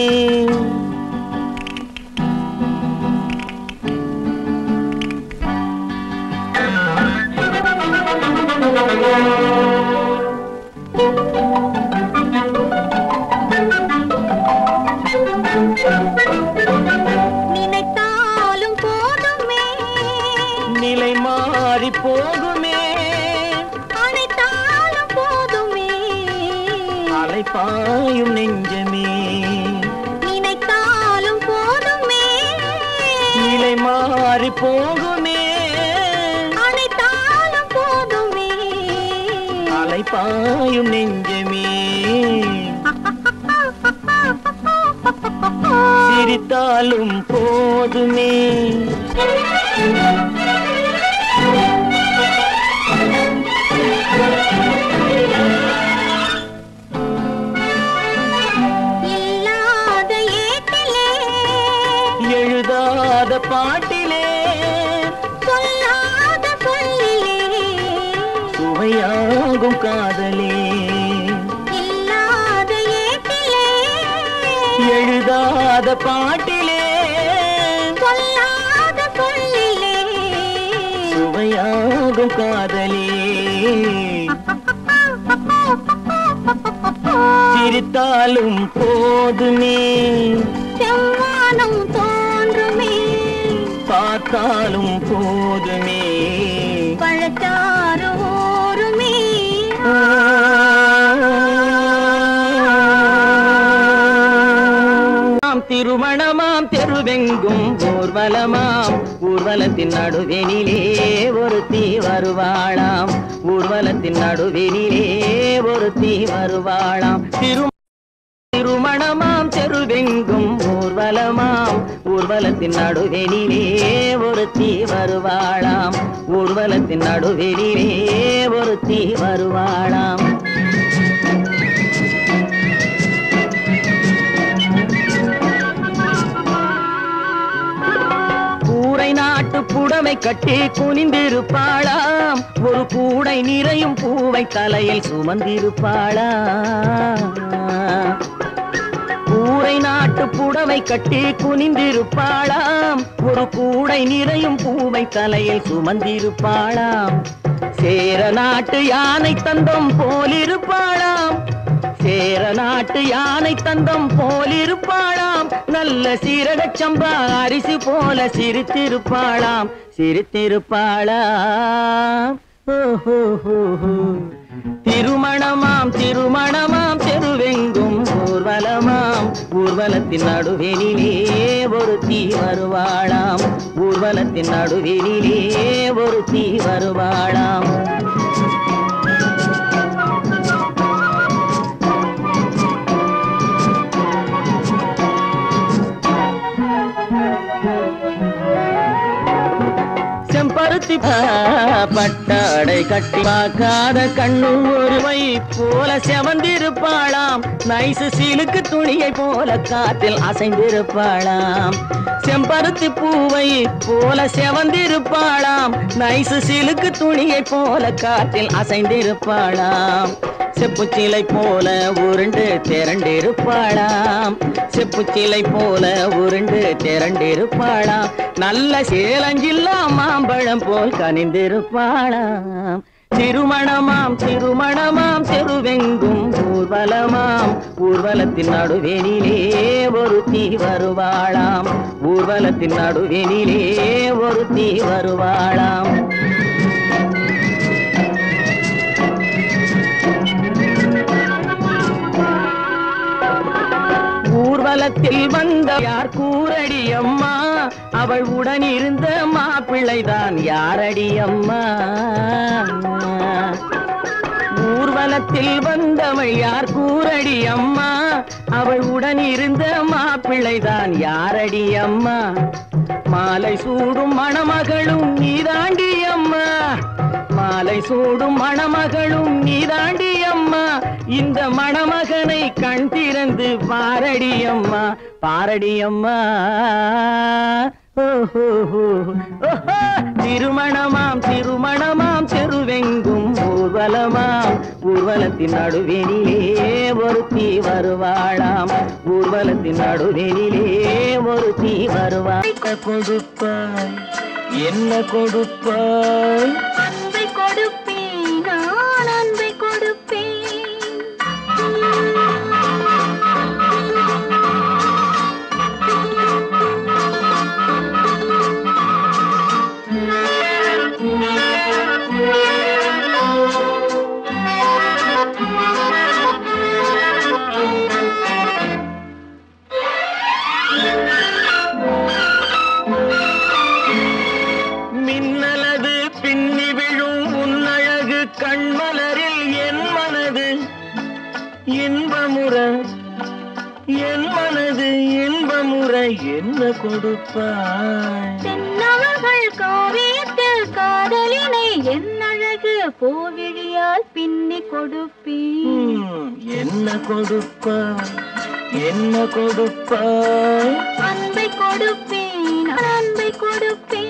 நினைத்தாலும் போதுமே நிலை மாறி போகுமே அனைத்தாலும் போதுமே அலை பாயும் நெஞ்சமே நினைத்தாலும் போதுமே நிலை மாறி போகுமே அனைத்தாலும் போதுமே அலை பாயும் நெஞ்சமே சிரித்தாலும் போதுமே இல்லாத ஏட்டிலே எழுதாத பாட்டிலே சொல்லாத சொல்லிலே சுவையாகும் காதலே இல்லாத ஏட்டிலே எழுதாத பாட்டிலே சொல்லாத சொல்லிலே சுவையாகும் காதலே சிரித்தாலும் போதுமே செவ்வானம் தோன்றுமே பார்த்தாலும் போதுமே பழச்சாறு ஓருமே திருமணமாம் தெருவெங்கும் ஊர்வலமாம் ஊர்வலத்தின் நடுவெனிலே ஒருத்தி வருவாளாம் ஊர்வலத்தின் நடுவெனிலே ஒருத்தி வருவாளாம் திருமணமாம் தெருவெங்கும் ஊர்வலமாம் ஊர்வலத்தின் நடுவெனிலே ஒருத்தி வருவாளாம் ஊர்வலத்தின் நடுவெனிலே ஒருத்தி வருவாளாம் நாட்டு புடவை கட்டி குனிந்திருப்பாளாம் ஒரு கூடை நிறையும் பூவை தலையில் சுமந்திருப்பாளாம் பட்டு புடவை கட்டி குனிந்திருப்பாளாம், ஒரு கூடை நிறையும் பூவை தலையில் சுமந்திருப்பாளாம். சேர நாட்டு யானை தந்தம் போலிருப்பாளாம், சேர நாட்டு யானை தந்தம் போலிருப்பாளாம். நல்ல சீரகச் சம்பா அரிசி போல சிரித்திருப்பாளாம், சிரித்திருப்பாளாம். திருமணமாம் திருமணமாம் தெருவெங்கும் ஊர்வலமாம், ஊர்வலத்தின் நடுவெனிலே ஒரு தீ வருவாளாம், ஊர்வலத்தின் நடுவெனிலே ஒரு தீ வருவாளாம். செம்பருத்தி பட்டாடை கட்டி பார்க்காத கண்ணும் ஒருவை போல செவந்திருப்பாளாம், நைசு சிலுக்கு துணியை போல காற்றில் அசைந்திருப்பாளாம். செம்பருத்தி பூவை போல செவந்திருப்பாளாம், நைசு சிலுக்கு துணியை போல காற்றில் அசைந்திருப்பாளாம். செப்புச்சிலை போல உருண்டு திரண்டிருப்பாளாம், செப்புச்சிலை போல உருண்டு திரண்டிருப்பாளாம். நல்ல சேலஞ்சில்லா மாம்பழம் போல் கனிந்திருப்பாளாம். திருமணமாம் திருமணமாம் தெருவெங்கும் ஊர்வலமாம், ஊர்வலத்தின் நடுவெனிலே ஒரு தீ வருவாளாம், ஊர்வலத்தின் நடுவெனிலே ஒரு தீ வருவாளாம். ஊர்வலத்தில் வந்த யார் கூரடி அம்மா, அவள் உடன் இருந்த மாப்பிள்ளைதான் யாரடி அம்மா. ஊர்வலத்தில் வந்தவள் யார் கூரடி அம்மா, அவள் உடன் இருந்த மாப்பிள்ளைதான் யாரடி அம்மா. மாலை சூடும் மணமகளும் நீதாண்டி அம்மா, மாலை சூடும் மணமகளும் நீதாண்டி அம்மா. இந்த மணமகனை கண் திறந்து பாரடி அம்மா, பாரடி அம்மா. திருமணமாம் திருமணமாம் தெருவெங்கும் ஊர்வலமாம், ஊர்வலத்தின் நடுவெனிலே ஒரு தீ வருவாளாம், ஊர்வலத்தின் நடுவெனிலே ஒரு தீ வருவாள். கொடுப்பாய் என்ன கொடுப்பாய்? அன்பை கொடுப்பேன், நான் அன்பை கொடுப்பேன். மின்னலது பின்னி விழும் உன்னழகு கண்மலரில் என் மனது இன்பமுற, என் மனது இன்பமுற என்ன கொடுப்பாய்? தென்னவர்கள் காவியத்தில் காதலினை என் அழகு பூவிழியால் பின்னி கொடுப்பேன். என்ன கொடுப்பாய்? என்ன கொடுப்பாய்? அன்பை கொடுப்பேன், அன்பை கொடுப்பேன்.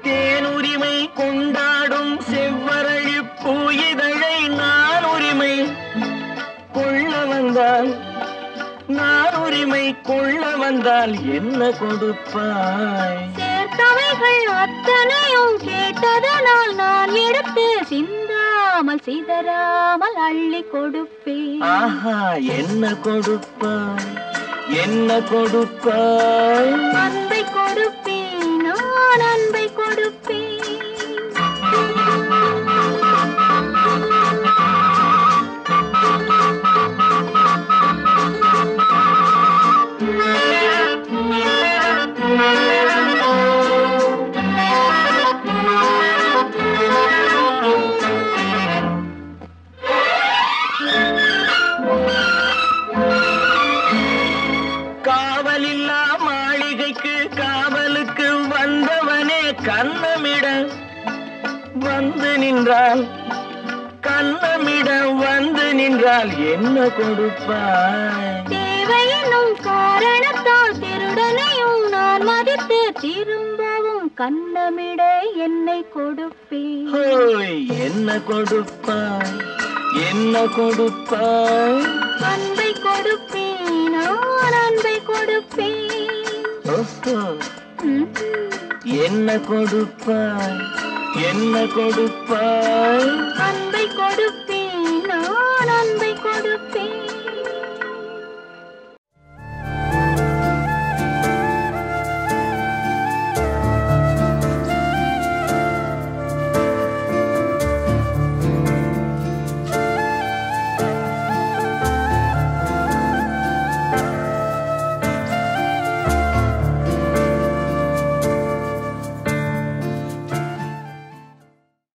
தேனுரிமை கொண்டாடும் செவ்வரளி பூயிதழை நான் உரிமை கொள்ள வந்தால், நான் உரிமை கொள்ள வந்தால் என்ன கொடுப்பாய்? சேர்த்தவைகள் அத்தனையும் கேட்டதனால் நான் எடுத்து சிந்தாமல் சிதறாமல் அள்ளி கொடுப்பேன். ஆஹா என்ன கொடுப்பாய்? என்ன கொடுப்பாய்? அன்பை கொடுப்பேன், நான் அன்பை கொடுப்பேன். காவலில்லா மாளிகைக்கு காவலுக்கு வந்தவனே கண்ணமிட வந்து நின்றால், கண்ணமிட வந்து நின்றால் என்ன கொடுப்பாய்? தேவை என்னும் காரணத்தால் திருடனையும் நான் திரும்பவும் கண்ணமிட என்னை கொடுப்பேன். என்ன கொடுப்பாய், என்ன கொடுப்பாய்? அன்பை கொடுப்பேன், நான் அன்பை கொடுப்பேன். என்ன கொடுப்பாய், என்ன கொடுப்பாய்? அன்பை கொடுப்பேன்.